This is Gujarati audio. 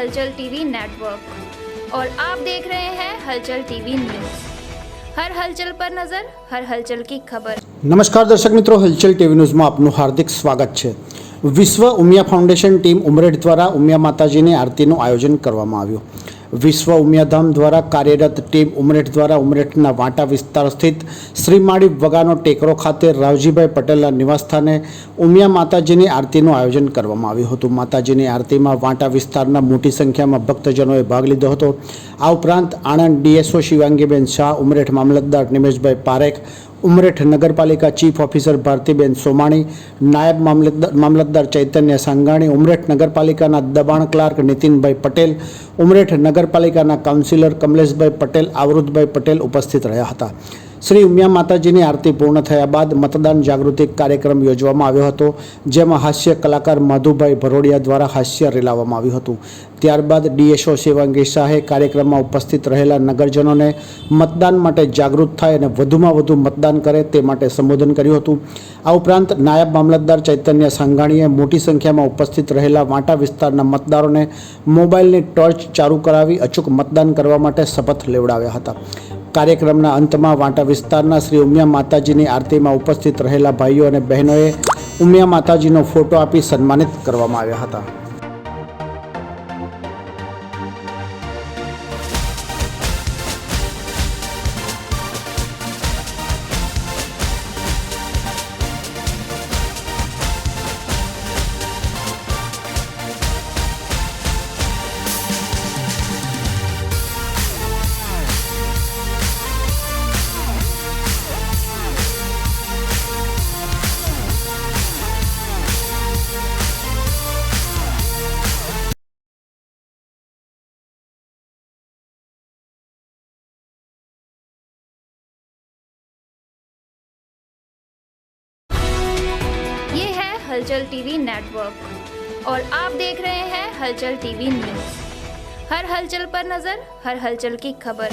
हलचल टीवी नेटवर्क और आप देख रहे हैं हलचल टीवी न्यूज़। हर हलचल पर नजर, हर हलचल की खबर। नमस्कार दर्शक मित्रों, हलचल टीवी न्यूज़ में आपનું હાર્દિક સ્વાગત છે। વિશ્વ ઉમિયા ફાઉન્ડેશન ટીમ ઉમરેઠ દ્વારા ઉમિયા માતાજીની આરતીનું આયોજન કરવામાં આવ્યું। વિશ્વ ઉમિયાધામ દ્વારા કાર્યરત ટીમ ઉમરેઠ દ્વારા ઉમરેઠના વાંટા વિસ્તાર સ્થિત શ્રીમાળી વગાનો ટેકરો ખાતે રાવજીભાઈ પટેલના નિવાસસ્થાને ઉમિયા માતાજીની આરતીનું આયોજન કરવામાં આવ્યું હતું। માતાજીની આરતીમાં વાંટા વિસ્તારના મોટી સંખ્યામાં ભક્તજનોએ ભાગ લીધો હતો। આ ઉપરાંત આણંદ ડીએસઓ શિવાંગીબેન શાહ, ઉમરેઠ મામલતદાર નિમેશભાઈ પારેખ, ઉમરેઠ નગરપાલિકા ચીફ ઓફિસર ભારતીબેન સોમાણી, નાયબ મામલતદાર ચૈતન્ય સાંગાણી, ઉમરેઠ નગરપાલિકાના દબાણ ક્લાર્ક નીતિનભાઈ પટેલ, ઉમરેઠ નગરપાલિકાના કાઉન્સિલર કમલેશભાઈ પટેલ, આવૃતભાઈ પટેલ ઉપસ્થિત રહ્યા હતા। શ્રી ઉમિયા માતાજીની આરતી પૂર્ણ થયા બાદ મતદાન જાગૃતિ કાર્યક્રમ યોજવામાં આવ્યો હતો, જેમાં હાસ્ય કલાકાર માધુભાઈ ભરોડિયા દ્વારા હાસ્ય રેલાવવામાં આવ્યું હતું। ત્યારબાદ ડીએસઓ શિવાંગી શાહે કાર્યક્રમમાં ઉપસ્થિત રહેલા નગરજનોને મતદાન માટે જાગૃત થાય અને વધુમાં વધુ મતદાન કરે તે માટે સંબોધન કર્યું હતું। આ ઉપરાંત નાયબ મામલતદાર ચૈતન્ય સાંગાણીએ મોટી સંખ્યામાં ઉપસ્થિત રહેલા વાંટા વિસ્તારના મતદારોને મોબાઈલની ટોર્ચ ચાલુ કરાવી અચૂક મતદાન કરવા માટે શપથ લેવડાવ્યા હતા। કાર્યક્રમના અંતમાં વાંટા વિસ્તારના શ્રી ઉમિયા માતાજીની આરતીમાં ઉપસ્થિત રહેલા ભાઈઓ અને બહેનોએ ઉમિયા માતાજીનો ફોટો આપી સન્માનિત કરવામાં આવ્યા હતા। ये है हलचल टीवी नेटवर्क और आप देख रहे हैं हलचल टीवी न्यूज़। हर हलचल पर नजर, हर हलचल की खबर।